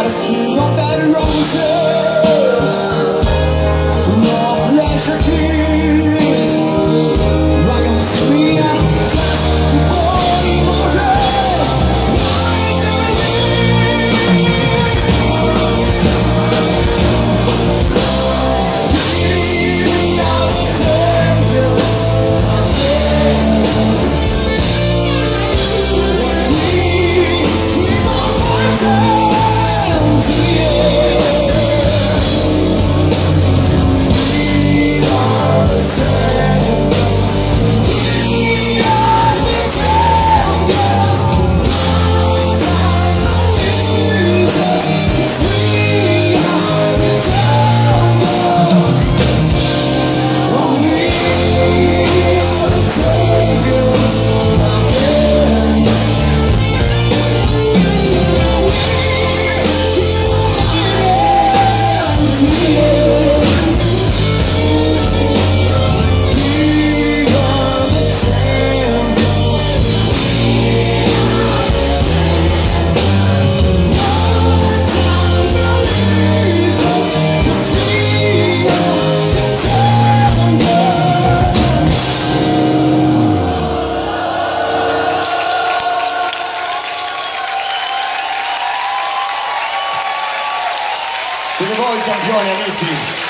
Speed on bad roses, no pleasure keys. Like I'm speeding just before emotions. Why do we out of tangents? Keep on marching. Siete voi i campioni, amici.